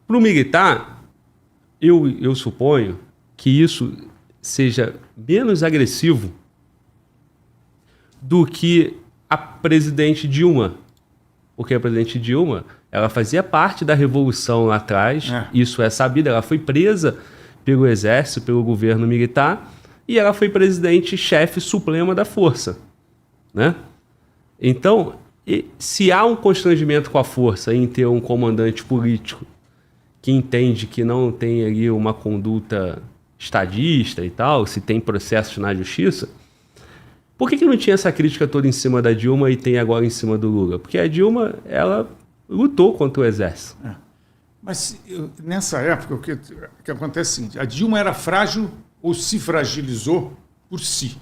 Para o militar, eu suponho que isso seja menos agressivo do que a presidente Dilma. Porque a presidente Dilma, ela fazia parte da revolução lá atrás, isso é sabido, ela foi presa pelo exército, pelo governo militar, e ela foi presidente-chefe suprema da força, né? Então, se há um constrangimento com a força em ter um comandante político que entende que não tem ali uma conduta estadista e tal, se tem processos na justiça, por que não tinha essa crítica toda em cima da Dilma e tem agora em cima do Lula? Porque a Dilma, ela lutou contra o exército. Mas nessa época, o que acontece é o seguinte, a Dilma era frágil ou se fragilizou por si.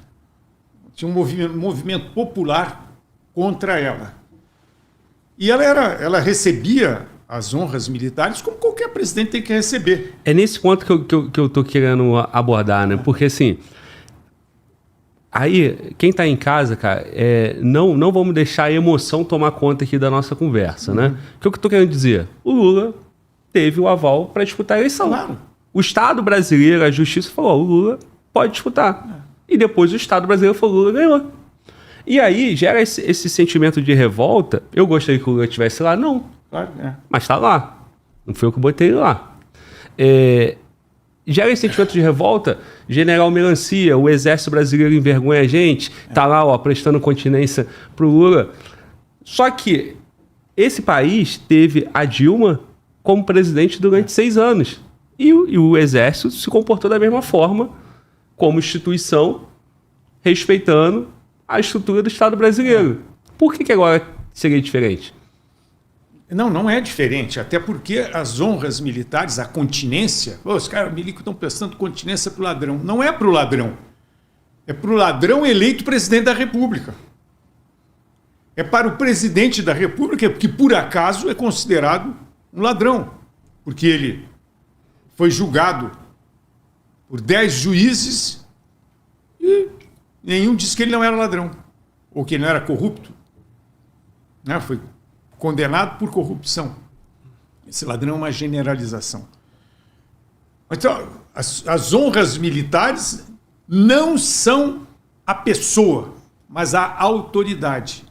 Tinha um movimento popular contra ela. E ela recebia as honras militares como qualquer presidente tem que receber. É nesse ponto que eu tô querendo abordar, né? Porque assim, aí, quem tá em casa, cara, não vamos deixar a emoção tomar conta aqui da nossa conversa, né? O que eu tô querendo dizer? O Lula teve o aval para disputar a eleição. Claro. O Estado brasileiro, a justiça falou, o Lula pode disputar. E depois o Estado brasileiro falou, o Lula ganhou. E aí gera esse sentimento de revolta. Eu gostaria que o Lula estivesse lá? Não. Claro, Mas está lá. Não foi eu que botei ele lá. Gera esse sentimento de revolta. General Melancia, o exército brasileiro envergonha a gente. Está lá, ó, prestando continência para o Lula. Só que esse país teve a Dilma como presidente durante 6 anos. E o exército se comportou da mesma forma, como instituição, respeitando a estrutura do Estado brasileiro. Por que agora seria diferente? Não é diferente, até porque as honras militares, a continência, os caras milicos estão prestando continência para o ladrão. Não é para o ladrão. É para o ladrão eleito presidente da República. É para o presidente da República, que por acaso é considerado um ladrão, porque ele foi julgado por 10 juízes e nenhum disse que ele não era ladrão, ou que ele não era corrupto. Foi condenado por corrupção. Esse ladrão é uma generalização. Então, as honras militares não são a pessoa, mas a autoridade.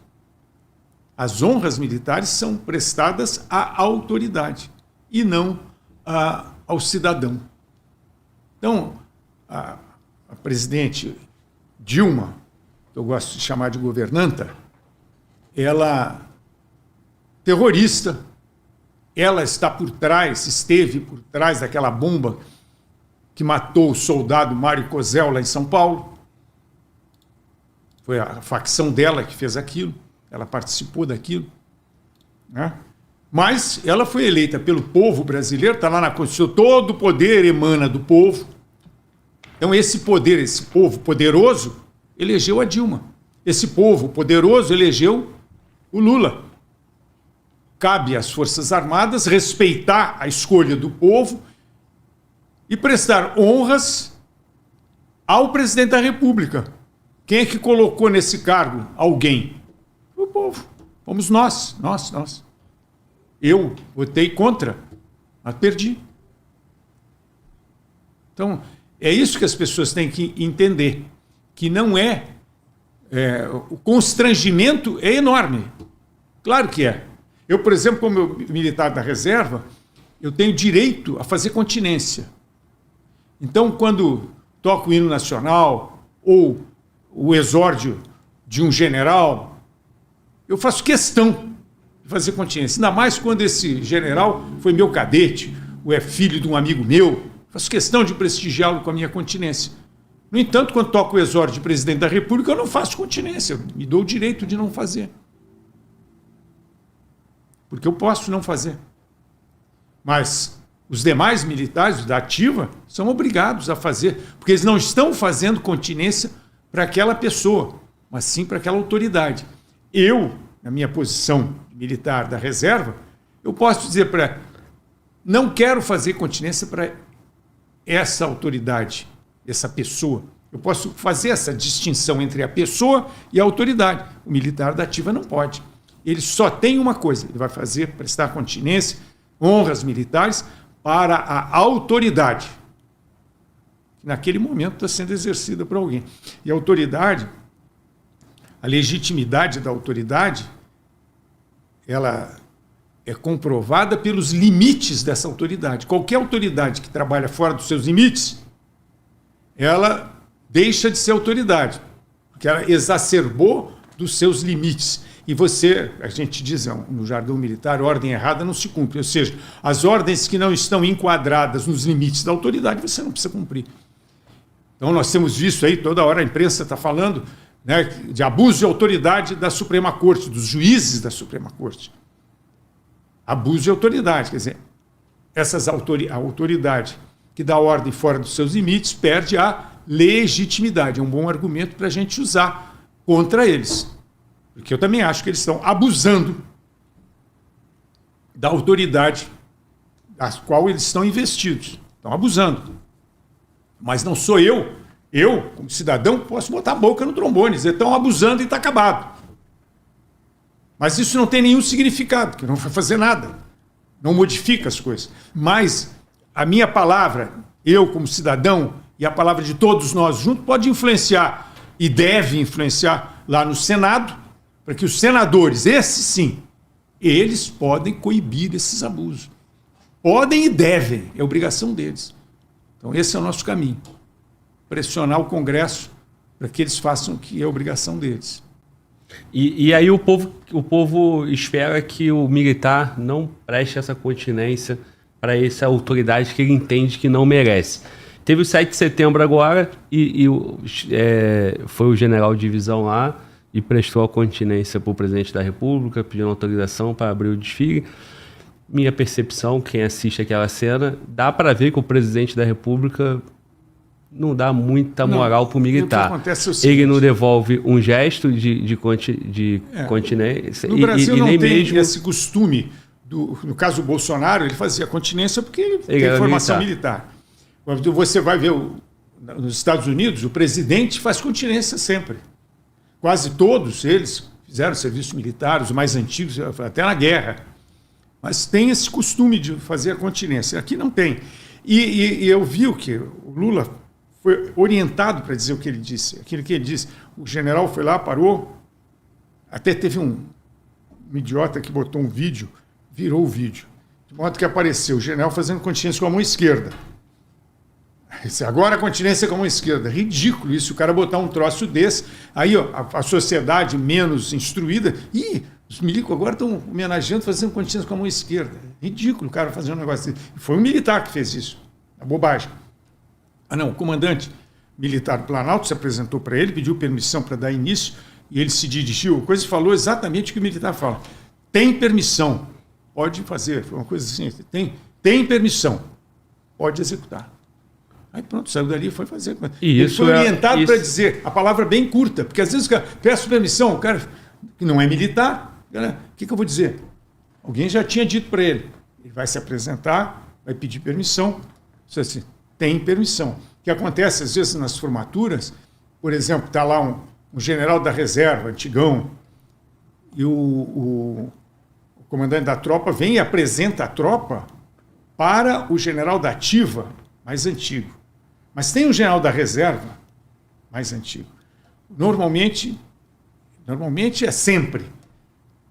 As honras militares são prestadas à autoridade e não ao cidadão. Então, a presidente Dilma, que eu gosto de chamar de governanta, ela terrorista, ela esteve por trás daquela bomba que matou o soldado Mário Cosel lá em São Paulo. Foi a facção dela que fez aquilo, ela participou daquilo, né? Mas ela foi eleita pelo povo brasileiro, está lá na Constituição, todo o poder emana do povo. Então esse poder, esse povo poderoso, elegeu a Dilma. Esse povo poderoso elegeu o Lula. Cabe às Forças Armadas respeitar a escolha do povo e prestar honras ao presidente da República. Quem é que colocou nesse cargo alguém? O povo. Fomos nós. Eu votei contra, mas perdi. Então, é isso que as pessoas têm que entender, que não o constrangimento é enorme. Claro que é. Eu, por exemplo, como militar da reserva, eu tenho direito a fazer continência. Então, quando toco o hino nacional ou o exórdio de um general, eu faço questão de fazer continência. Ainda mais quando esse general foi meu cadete, ou é filho de um amigo meu, faço questão de prestigiá-lo com a minha continência. No entanto, quando toco o exórdio de presidente da República, eu não faço continência, eu me dou o direito de não fazer. Porque eu posso não fazer. Mas os demais militares da ativa são obrigados a fazer, porque eles não estão fazendo continência para aquela pessoa, mas sim para aquela autoridade. Eu, na minha posição militar da reserva, eu posso dizer não quero fazer continência para essa autoridade, essa pessoa. Eu posso fazer essa distinção entre a pessoa e a autoridade. O militar da ativa não pode. Ele só tem uma coisa, ele vai prestar continência, honras militares, para a autoridade, que naquele momento está sendo exercida por alguém. E a autoridade, a legitimidade da autoridade, ela é comprovada pelos limites dessa autoridade. Qualquer autoridade que trabalha fora dos seus limites, ela deixa de ser autoridade, porque ela exacerbou dos seus limites. E a gente diz no jargão militar, ordem errada não se cumpre. Ou seja, as ordens que não estão enquadradas nos limites da autoridade, você não precisa cumprir. Então nós temos visto aí, toda hora a imprensa está falando, né, de abuso de autoridade da Suprema Corte, dos juízes da Suprema Corte. Abuso de autoridade, quer dizer, a autoridade que dá ordem fora dos seus limites perde a legitimidade. É um bom argumento para a gente usar contra eles. Porque eu também acho que eles estão abusando da autoridade da qual eles estão investidos. Estão abusando. Mas não sou eu, como cidadão, posso botar a boca no trombone, dizer, estão abusando e está acabado. Mas isso não tem nenhum significado, porque não vai fazer nada. Não modifica as coisas. Mas a minha palavra, eu como cidadão, e a palavra de todos nós juntos, pode influenciar, e deve influenciar lá no Senado, para que os senadores, esses sim, eles podem coibir esses abusos. Podem e devem, é obrigação deles. Então esse é o nosso caminho. Pressionar o Congresso para que eles façam o que é obrigação deles. E aí o povo espera que o militar não preste essa continência para essa autoridade que ele entende que não merece. Teve o 7 de setembro agora foi o general de divisão lá e prestou a continência para o presidente da República, pedindo autorização para abrir o desfile. Minha percepção, quem assiste aquela cena, dá para ver que o presidente da República não dá muita moral para o militar. Ele não devolve um gesto de continência. No Brasil não tem mesmo esse costume. No caso do Bolsonaro, ele fazia continência porque ele tem formação militar. Você vai ver nos Estados Unidos, o presidente faz continência sempre. Quase todos eles fizeram serviço militar, os mais antigos, até na guerra. Mas tem esse costume de fazer a continência. Aqui não tem. E eu vi que o Lula foi orientado para dizer o que ele disse. Aquilo que ele disse. O general foi lá, parou. Até teve um idiota que botou um vídeo, virou o vídeo. De modo que apareceu o general fazendo continência com a mão esquerda. Agora a continência com a mão esquerda. Ridículo isso, o cara botar um troço desse. Aí ó, a sociedade menos instruída... Os milicos agora estão homenageando, fazendo continência com a mão esquerda. Ridículo o cara fazer um negócio desse. Foi um militar que fez isso. É bobagem. O comandante militar do Planalto se apresentou para ele, pediu permissão para dar início, e ele se dirigiu, coisa e falou exatamente o que o militar fala. Tem permissão, pode fazer. Foi uma coisa assim, tem permissão, pode executar. Aí pronto, saiu dali e foi fazer. Ele foi orientado para dizer, a palavra bem curta, porque às vezes o cara peço permissão, o cara que não é militar, o que eu vou dizer? Alguém já tinha dito para ele. Ele vai se apresentar, vai pedir permissão. Assim, tem permissão. O que acontece, às vezes, nas formaturas, por exemplo, está lá um general da reserva, antigão, e o comandante da tropa vem e apresenta a tropa para o general da ativa, mais antigo. Mas tem um general da reserva, mais antigo. Normalmente é sempre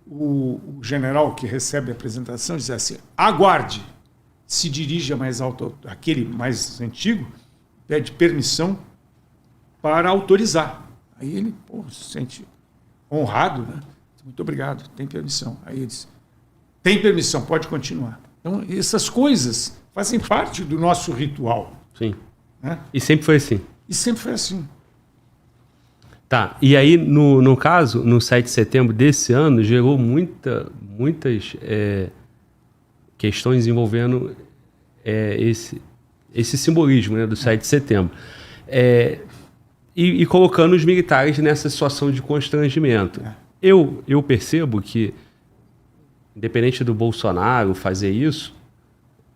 o general que recebe a apresentação diz assim, aguarde, se dirige a mais alto, aquele mais antigo, pede permissão para autorizar. Aí ele se sente honrado, né? Muito obrigado, tem permissão. Aí ele diz, tem permissão, pode continuar. Então, essas coisas fazem parte do nosso ritual. Sim. Né? E sempre foi assim? E sempre foi assim. Tá, e aí, no caso, no 7 de setembro desse ano, gerou muitas questões envolvendo esse simbolismo, né, do 7 de setembro. E colocando os militares nessa situação de constrangimento. Eu percebo que, independente do Bolsonaro fazer isso,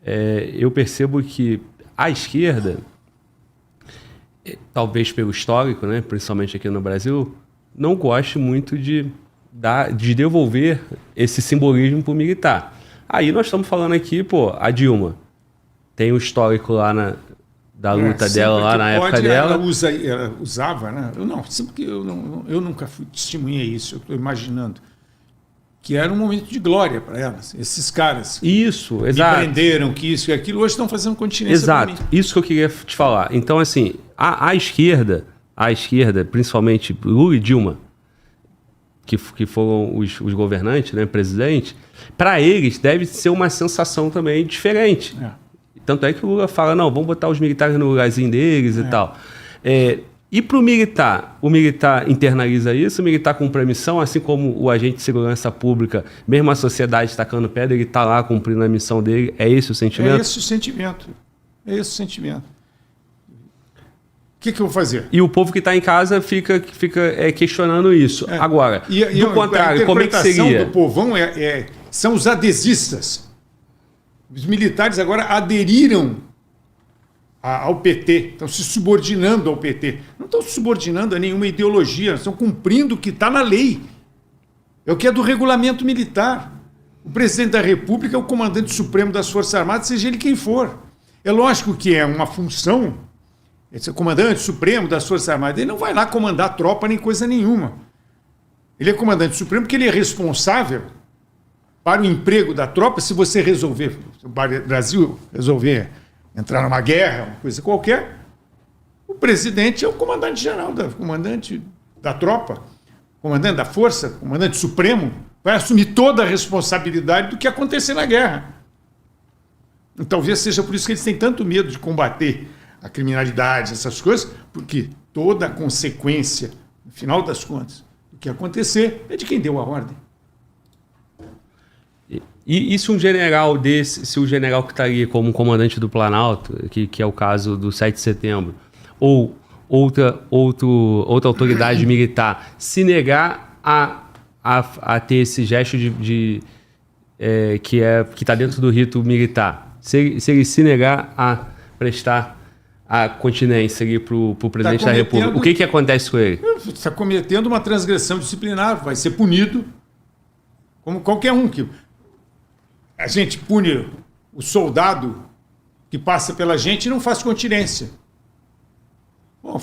eu percebo que a esquerda, talvez pelo histórico, né, principalmente aqui no Brasil, não goste muito de devolver esse simbolismo para o militar. Aí nós estamos falando aqui, a Dilma tem o histórico lá da luta Sempre dela, lá que na pode, época dela. Ela usava, né? Sempre que eu nunca testemunhei isso, eu estou imaginando. Que era um momento de glória para elas. Esses caras Isso, que exato. prenderam, que isso e aquilo, hoje estão fazendo continência. Exato, isso que eu queria te falar. Então, assim, a esquerda, principalmente Lula e Dilma, que foram os governantes, né, presidente, para eles deve ser uma sensação também diferente. Tanto é que o Lula fala, não, vamos botar os militares no lugarzinho deles e tal. E para o militar internaliza isso, o militar cumpre a missão, assim como o agente de segurança pública, mesmo a sociedade tacando pedra, ele está lá cumprindo a missão dele. É esse o sentimento? É esse o sentimento. O que eu vou fazer? E o povo que está em casa fica questionando isso. Agora, do contrário, como é que seria? A interpretação do povão são os adesistas. Os militares agora aderiram ao PT, estão se subordinando ao PT. Não estão se subordinando a nenhuma ideologia, estão cumprindo o que está na lei. É o que é do regulamento militar. O presidente da República é o comandante supremo das Forças Armadas, seja ele quem for. É lógico que é uma função, esse comandante supremo das Forças Armadas, ele não vai lá comandar tropa nem coisa nenhuma. Ele é comandante supremo porque ele é responsável para o emprego da tropa. Se você resolver, se o Brasil resolver entrar numa guerra, uma coisa qualquer, o presidente é o comandante-geral, comandante da tropa, comandante da força, comandante supremo, vai assumir toda a responsabilidade do que acontecer na guerra. E talvez seja por isso que eles têm tanto medo de combater a criminalidade, essas coisas, porque toda a consequência, no final das contas, do que acontecer é de quem deu a ordem. E se um general desse, se o general que está ali como comandante do Planalto, que é o caso do 7 de setembro, ou outra autoridade militar, se negar a ter esse gesto que está dentro do rito militar, se ele se negar a prestar a continência para o presidente da República, o que acontece com ele? Está cometendo uma transgressão disciplinar, vai ser punido como qualquer um que... A gente pune o soldado que passa pela gente e não faz continência. Bom,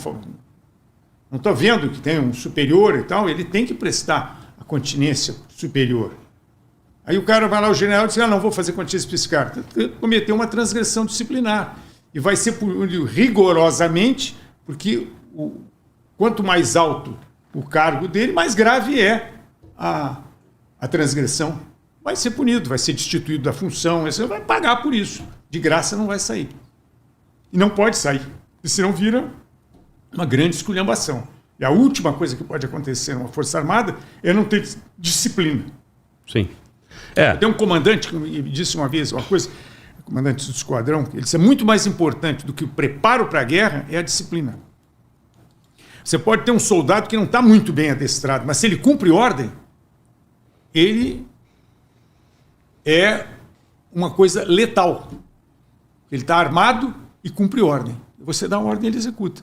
não estou vendo que tem um superior e tal, ele tem que prestar a continência superior. Aí o cara vai lá, o general, diz, não vou fazer continência para esse cara. Cometeu uma transgressão disciplinar. E vai ser punido rigorosamente, porque quanto mais alto o cargo dele, mais grave é a transgressão. Vai ser punido, vai ser destituído da função, você vai pagar por isso. De graça não vai sair. E não pode sair, porque senão vira uma grande esculhambação. E a última coisa que pode acontecer numa Força Armada é não ter disciplina. Sim. Tem um comandante que me disse uma vez uma coisa, o comandante do esquadrão, ele disse, é muito mais importante do que o preparo para a guerra é a disciplina. Você pode ter um soldado que não está muito bem adestrado, mas se ele cumpre ordem, ele... é uma coisa letal. Ele está armado e cumpre ordem. Você dá uma ordem e ele executa.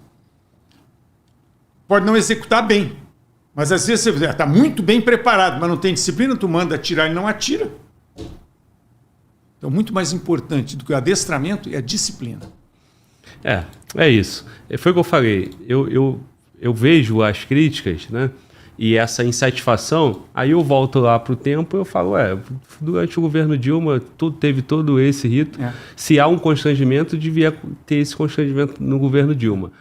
Pode não executar bem, mas às vezes você está muito bem preparado, mas não tem disciplina, tu manda atirar e não atira. Então, muito mais importante do que o adestramento é a disciplina. É isso. Foi o que eu falei. Eu vejo as críticas, né? E essa insatisfação, aí eu volto lá para o tempo e eu falo, durante o governo Dilma teve todo esse rito. Se há um constrangimento, devia ter esse constrangimento no governo Dilma.